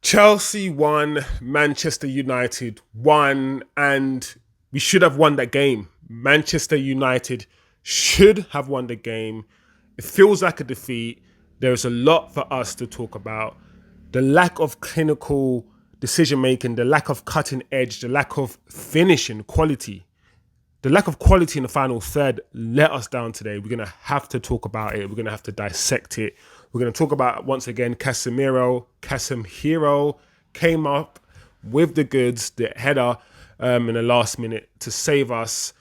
Chelsea won, Manchester United won, and we should have won that game. Manchester United should have won the game. It feels like a defeat. There's a lot for us to talk about. The lack of clinical decision making, the lack of cutting edge, the lack of finishing quality, the lack of quality in the final third let us down today. We're going to have to talk about it. We're going to have to dissect it. We're going to talk about, once again, Casem-Hero came up with the goods, the header in the last minute to save us.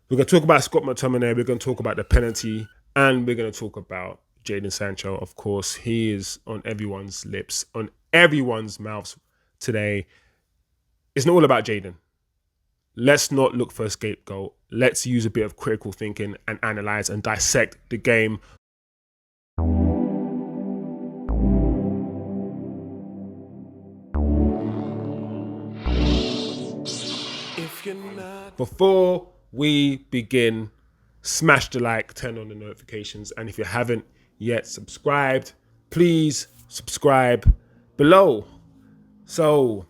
We're going to talk about Scott McTominay. We're going to talk about the penalty. And we're going to talk about Jadon Sancho. Of course, he is on everyone's lips, on everyone's mouths today. It's not all about Jadon. Let's not look for a scapegoat. Let's use a bit of critical thinking and analyze and dissect the game. Before we begin, smash the like, turn on the notifications, and if you haven't yet subscribed, please subscribe below. So,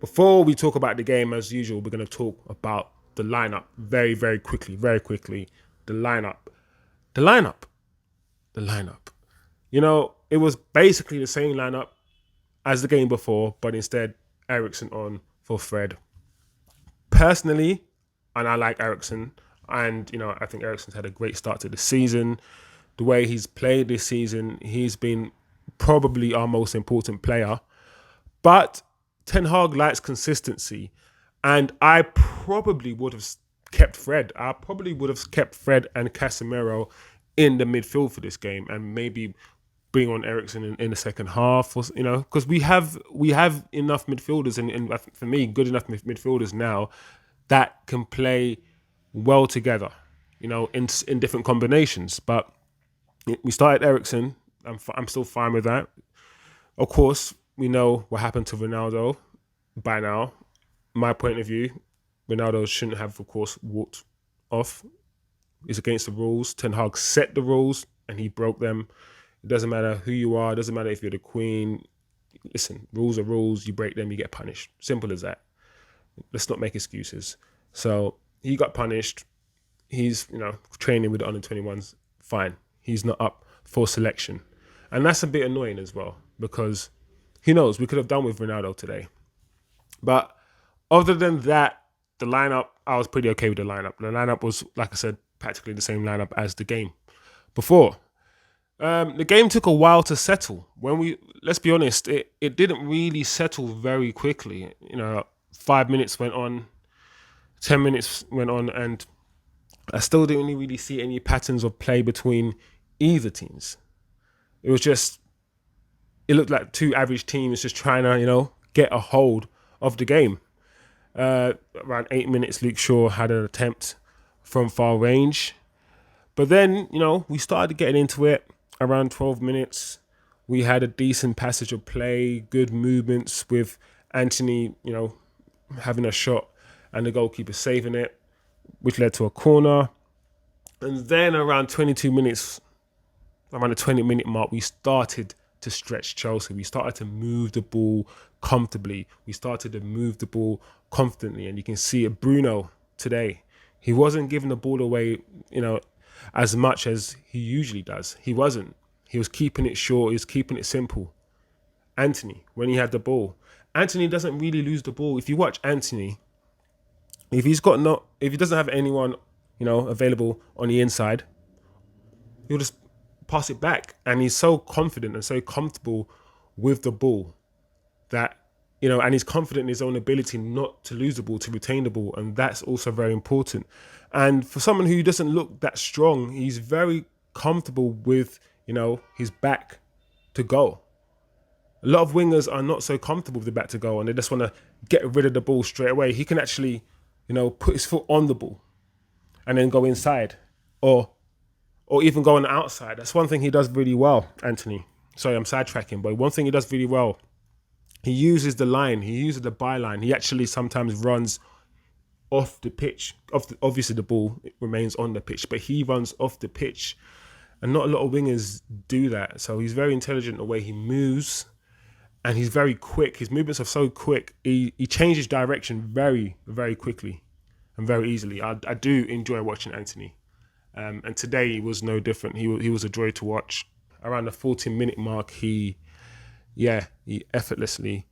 before we talk about the game, as usual, we're going to talk about the lineup very, very quickly. The lineup. You know, it was basically the same lineup as the game before, but instead, Eriksen on for Fred. Personally, and I like Eriksen, and, you know, I think Eriksen's had a great start to the season. The way he's played this season, he's been probably our most important player. But Ten Hag likes consistency, and I probably would have kept Fred. I probably would have kept Fred and Casem-Hero in the midfield for this game, and maybe bring on Eriksen in the second half, or, you know, because we have enough midfielders, and for me, good enough midfielders now that can play well together, you know, in different combinations. But we started Eriksen. I'm still fine with that. Of course, we know what happened to Ronaldo by now. My point of view, Ronaldo shouldn't have, of course, walked off. It's against the rules. Ten Hag set the rules and he broke them. It doesn't matter who you are. It doesn't matter if you're the queen. Listen, rules are rules. You break them, you get punished. Simple as that. Let's not make excuses. So he got punished. He's, you know, training with the under-21s. Fine. He's not up for selection. And that's a bit annoying as well, because who knows, we could have done with Ronaldo today. But other than that, the lineup, I was pretty okay with the lineup. The lineup was, like I said, practically the same lineup as the game before. The game took a while to settle. Let's be honest, it didn't really settle very quickly. You know, 5 minutes went on, 10 minutes went on, and I still didn't really see any patterns of play between either teams. It looked like two average teams just trying to, you know, get a hold of the game. Around 8 minutes, Luke Shaw had an attempt from far range. But then, you know, we started getting into it. Around 12 minutes, we had a decent passage of play, good movements with Antony, you know, having a shot and the goalkeeper saving it, which led to a corner. And then around 22 minutes, around the 20-minute mark, we started to stretch Chelsea. We started to move the ball comfortably. We started to move the ball confidently. And you can see it, Bruno today, he wasn't giving the ball away, you know, as much as he usually does. He wasn't. He was keeping it short. He was keeping it simple. Antony, when he had the ball, Antony doesn't really lose the ball. If you watch Antony, if he doesn't have anyone, you know, available on the inside, he'll just pass it back. And he's so confident and so comfortable with the ball that, you know, and he's confident in his own ability not to lose the ball, to retain the ball. And that's also very important. And for someone who doesn't look that strong, he's very comfortable with, you know, his back to goal. A lot of wingers are not so comfortable with the back to goal and they just want to get rid of the ball straight away. He can actually, you know, put his foot on the ball and then go inside or even go on the outside. That's one thing he does really well, Antony. Sorry, I'm sidetracking, but one thing he does really well, he uses the line, he uses the byline. He actually sometimes runs off the pitch. Obviously, the ball remains on the pitch, but he runs off the pitch. And not a lot of wingers do that. So he's very intelligent the way he moves. and he's very quick. His movements are so quick. He changes direction very, very quickly and very easily. I do enjoy watching Antony. And today was no different. He was a joy to watch. Around the 14-minute mark, he effortlessly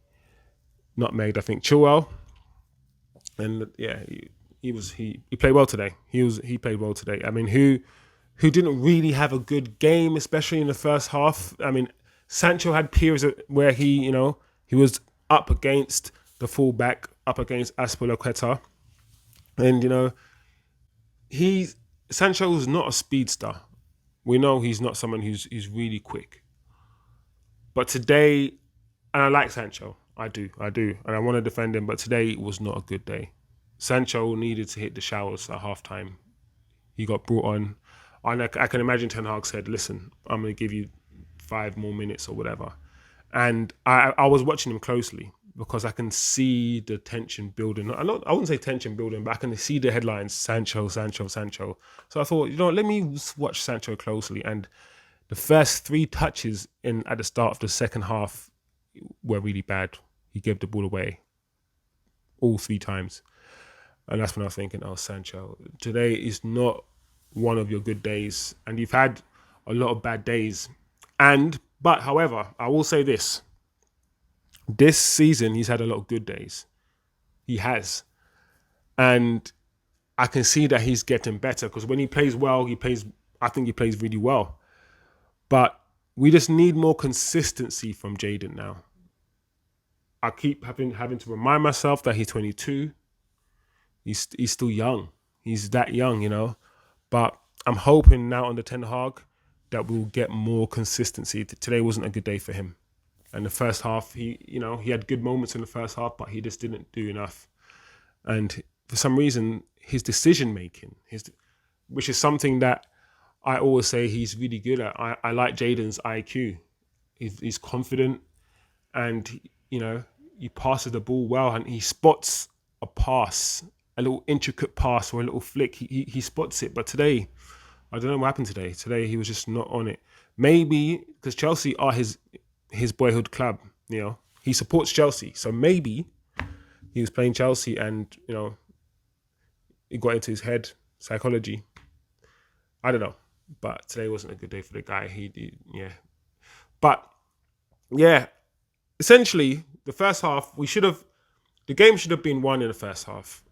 nutmegged, I think, Chilwell. And yeah, he played well today. He played well today. I mean, who didn't really have a good game, especially in the first half. I mean, Sancho had periods where he was up against the fullback, up against Aspilicueta, and Sancho is not a speedster. We know he's not someone who's really quick. But today, and I like Sancho, I do, and I want to defend him. But today was not a good day. Sancho needed to hit the showers at halftime. He got brought on. And I can imagine Ten Hag said, listen, I'm going to give you 5 more minutes or whatever. And I was watching him closely because I can see the tension building. I wouldn't say tension building, but I can see the headlines, Sancho, Sancho, Sancho. So I thought, let me watch Sancho closely. And the first 3 touches at the start of the second half were really bad. He gave the ball away all 3 times. And that's when I was thinking, Sancho, today is not one of your good days, and you've had a lot of bad days. But however, I will say this season he's had a lot of good days. He has. And I can see that he's getting better, because when he plays well, I think he plays really well. But we just need more consistency from Jadon now. I keep having to remind myself that he's 22. He's still young. He's that young, But I'm hoping now under Ten Hag that we'll get more consistency. Today wasn't a good day for him. And the first half, he had good moments in the first half, but he just didn't do enough. And for some reason, his decision making, which is something that I always say he's really good at. I like Jadon's IQ. He's confident, and he passes the ball well, and he spots a pass, a little intricate pass or a little flick. He spots it. But today, I don't know what happened today. Today he was just not on it. Maybe because Chelsea are his boyhood club. He supports Chelsea, so maybe he was playing Chelsea and it got into his head, psychology. I don't know, but today wasn't a good day for the guy. But yeah, essentially the first half the game should have been won in the first half.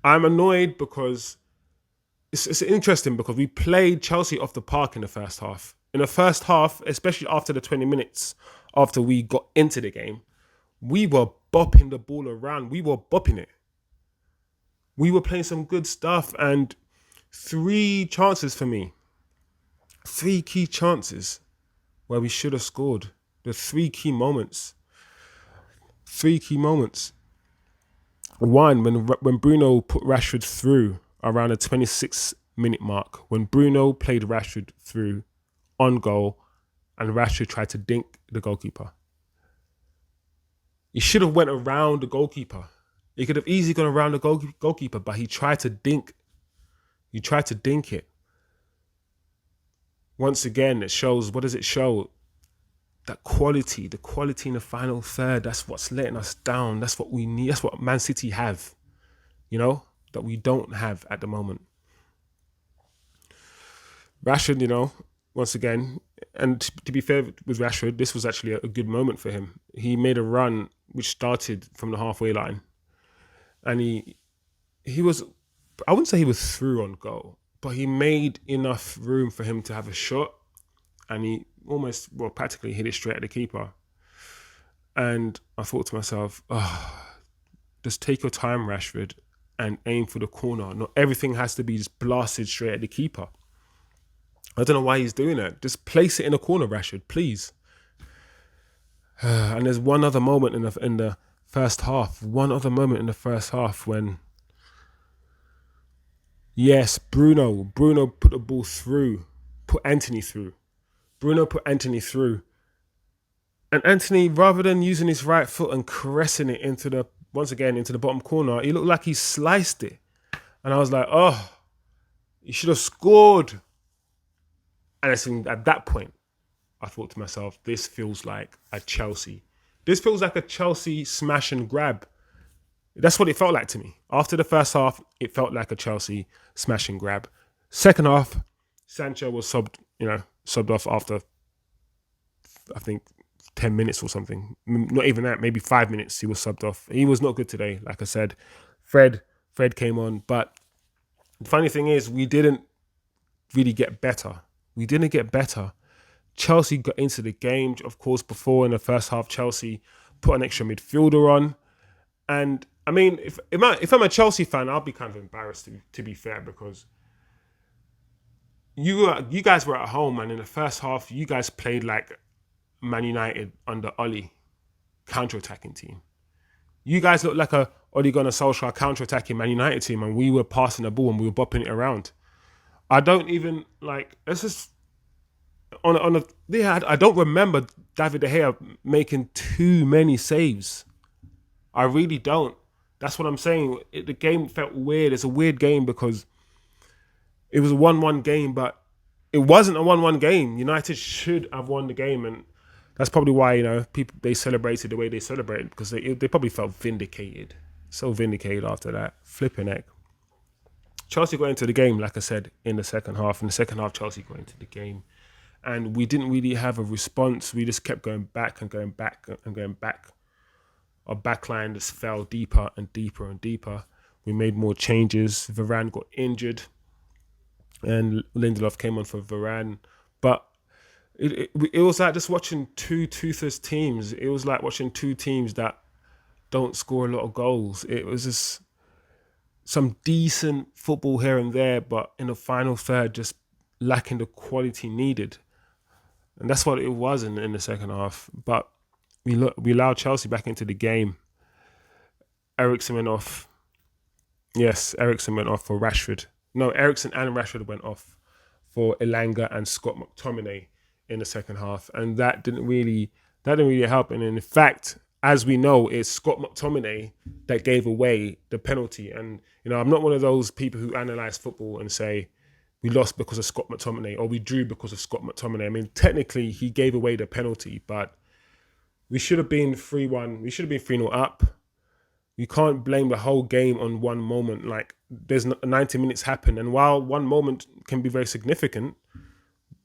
I'm annoyed because it's interesting because we played Chelsea off the park in the first half. In the first half, especially after the 20 minutes after we got into the game, we were bopping the ball around. We were bopping it. We were playing some good stuff, and 3 chances for me. 3 key chances where we should have scored. The 3 key moments. 3 key moments. One, when Bruno put Rashford through around the 26-minute mark, when Bruno played Rashford through on goal and Rashford tried to dink the goalkeeper. He should have went around the goalkeeper. He could have easily gone around the goalkeeper, but he tried to dink. He tried to dink it. Once again, it shows, what does it show? That quality, the quality in the final third, that's what's letting us down. That's what we need. That's what Man City have, that we don't have at the moment. Rashford, once again, and to be fair with Rashford, this was actually a good moment for him. He made a run which started from the halfway line. And he was, I wouldn't say he was through on goal, but he made enough room for him to have a shot. And he practically hit it straight at the keeper. And I thought to myself, just take your time, Rashford, and aim for the corner. Not everything has to be just blasted straight at the keeper. I don't know why he's doing that. Just place it in a corner, Rashford, please. And there's one other moment in the first half. One other moment in the first half when, yes, Bruno put the ball through, put Antony through. Bruno put Antony through. And Antony, rather than using his right foot and caressing it into the bottom corner, he looked like he sliced it. And I was like, he should have scored. And at that point, I thought to myself, this feels like a Chelsea. This feels like a Chelsea smash and grab. That's what it felt like to me. After the first half, it felt like a Chelsea smash and grab. Second half, Sancho was subbed off after I think 10 minutes or something. Not even that, maybe 5 minutes. He was subbed off. He was not good today. Like I said, Fred came on, but the funny thing is, we didn't really get better. We didn't get better. Chelsea got into the game. Of course, before in the first half, Chelsea put an extra midfielder on. And I mean, if I'm a Chelsea fan, I'll be kind of embarrassed to be fair, because you guys were at home, and in the first half, you guys played like Man United under Oli, counter-attacking team. You guys looked like a Ole Gunnar Solskjaer counter-attacking Man United team, and we were passing the ball and we were bopping it around. I don't even like. Let's just I don't remember David De Gea making too many saves. I really don't. That's what I'm saying. The game felt weird. It's a weird game because it was a 1-1 game, but it wasn't a 1-1 game. United should have won the game, and that's probably why people they celebrated the way they celebrated, because they probably felt vindicated. So vindicated after that. Flipping heck. Chelsea got into the game, like I said, in the second half. In the second half, Chelsea got into the game, and we didn't really have a response. We just kept going back and going back and going back. Our backline just fell deeper and deeper and deeper. We made more changes. Varane got injured, and Lindelof came on for Varane. But it was like just watching two toothless teams. It was like watching two teams that don't score a lot of goals. It was just some decent football here and there, but in the final third, just lacking the quality needed. And that's what it was in the second half. But we allowed Chelsea back into the game. Eriksen went off. Yes, Eriksen went off for Rashford. No, Eriksen and Rashford went off for Elanga and Scott McTominay in the second half, and that didn't really help. And in fact, as we know, it's Scott McTominay that gave away the penalty. And I'm not one of those people who analyse football and say we lost because of Scott McTominay or we drew because of Scott McTominay. I mean, technically, he gave away the penalty, but we should have been 3-1. We should have been 3-0 up. You can't blame the whole game on one moment. Like, there's 90 minutes happen, and while one moment can be very significant,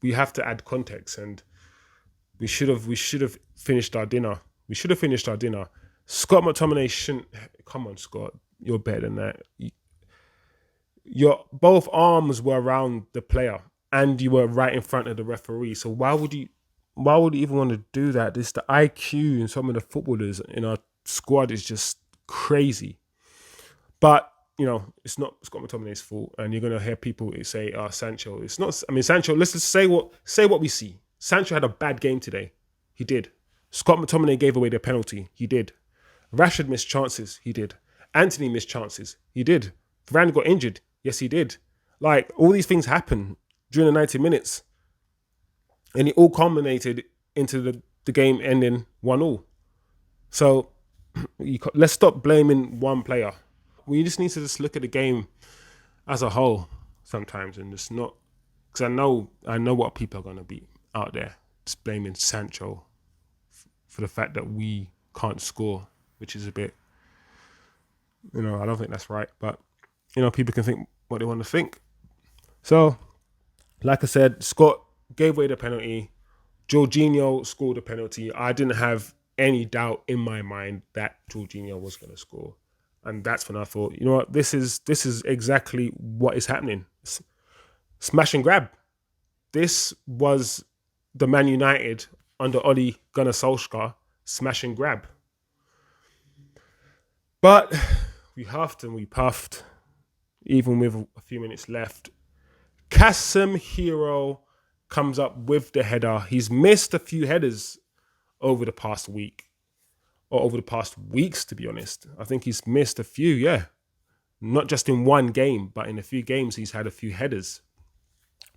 we have to add context. And we should have finished our dinner. We should have finished our dinner. Scott McTominay shouldn't. Come on, Scott, you're better than that. Your both arms were around the player, and you were right in front of the referee. So why would you even want to do that? This the IQ in some of the footballers in our squad is just crazy. But it's not Scott McTominay's fault, and you're gonna hear people say, Sancho. It's not. I mean, Sancho. Let's just say what we see. Sancho had a bad game today. He did. Scott McTominay gave away the penalty. He did. Rashford missed chances. He did. Antony missed chances. He did. Varane got injured. Yes, he did. Like, all these things happened during the 90 minutes, and it all culminated into the game ending 1-1. So let's stop blaming one player. We just need to just look at the game as a whole sometimes, and just not, because I know what people are going to be out there just blaming Sancho for the fact that we can't score, which is a bit, I don't think that's right. But people can think what they want to think. So, like I said, Scott gave away the penalty. Jorginho scored the penalty. I didn't have any doubt in my mind that Jorginho was going to score. And that's when I thought, you know what, this is exactly what is happening. Smash and grab. This was the Man United under Ole Gunnar Solskjaer, smash and grab. But we huffed and we puffed, even with a few minutes left. Casem-Hero comes up with the header. He's missed a few headers over the past week, or over the past weeks, to be honest. I think he's missed a few, yeah. Not just in one game, but in a few games he's had a few headers.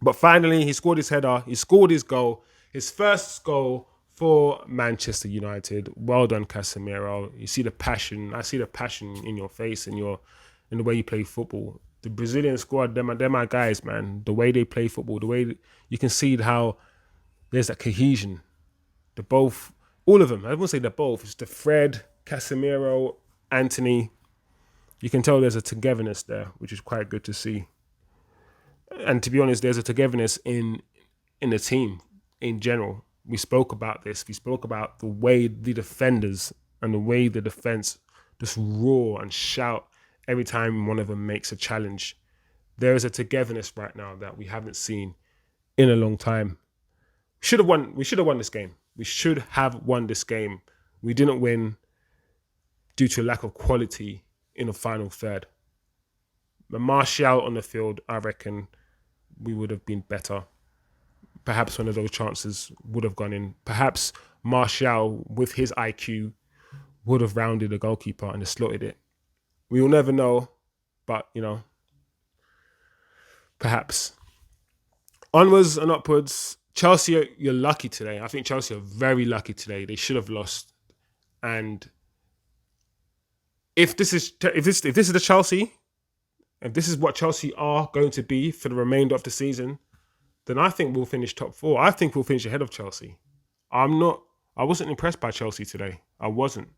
But finally, he scored his header. He scored his goal. His first goal for Manchester United. Well done, Casem-Hero. You see the passion. I see the passion in your face and in the way you play football. The Brazilian squad, they're my guys, man. The way they play football, the way you can see how there's that cohesion. They're both All of them. I won't say they're both. It's the Fred, Casem-Hero, Antony. You can tell there's a togetherness there, which is quite good to see. And to be honest, there's a togetherness in the team in general. We spoke about this. We spoke about the way the defenders and the way the defense just roar and shout every time one of them makes a challenge. There is a togetherness right now that we haven't seen in a long time. Should have won. We should have won this game. We should have won this game. We didn't win due to lack of quality in the final third. The Martial on the field, I reckon we would have been better. Perhaps one of those chances would have gone in. Perhaps Martial, with his IQ, would have rounded the goalkeeper and slotted it. We will never know, but, perhaps. Onwards and upwards. Chelsea, you're lucky today. I think Chelsea are very lucky today. They should have lost. And if this is the Chelsea, if this is what Chelsea are going to be for the remainder of the season, then I think we'll finish top 4. I think we'll finish ahead of Chelsea. I wasn't impressed by Chelsea today. I wasn't.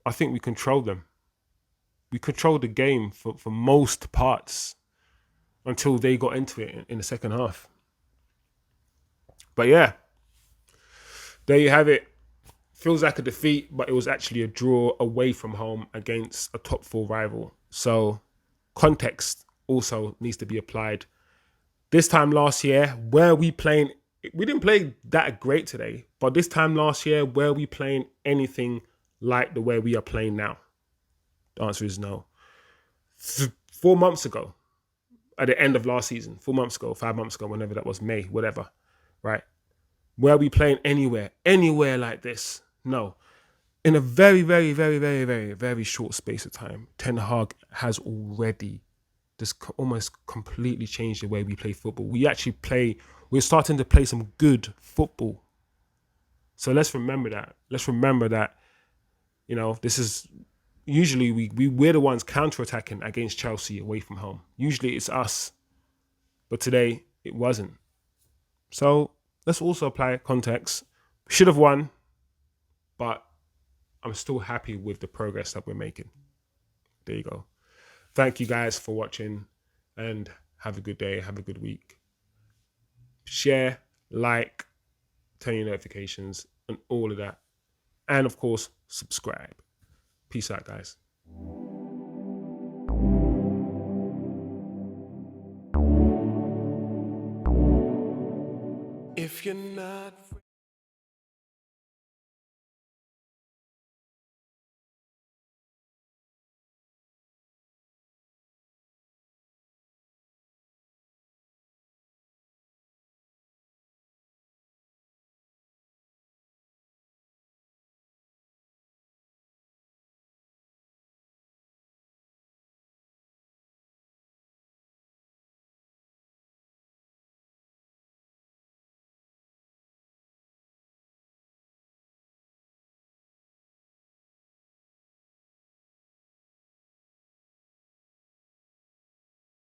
I think we controlled them. We controlled the game for most parts until they got into it in the second half. But yeah, there you have it. Feels like a defeat, but it was actually a draw away from home against a top 4 rival. So context also needs to be applied. This time last year, we didn't play that great today, but this time last year, were we playing anything like the way we are playing now? The answer is no. 4 months ago, at the end of last season, 4 months ago, 5 months ago, whenever that was, May, whatever, right? Were we playing anywhere like this? No. In a very, very, very, very, very, very short space of time, Ten Hag has already just almost completely changed the way we play football. We're starting to play some good football. So let's remember that. Let's remember that, this is usually we're the ones counter-attacking against Chelsea away from home. Usually it's us. But today it wasn't. So let's also apply context. We should have won, but I'm still happy with the progress that we're making. There you go. Thank you guys for watching and have a good day. Have a good week. Share, like, turn your notifications and all of that. And of course, subscribe. Peace out, guys. If you're not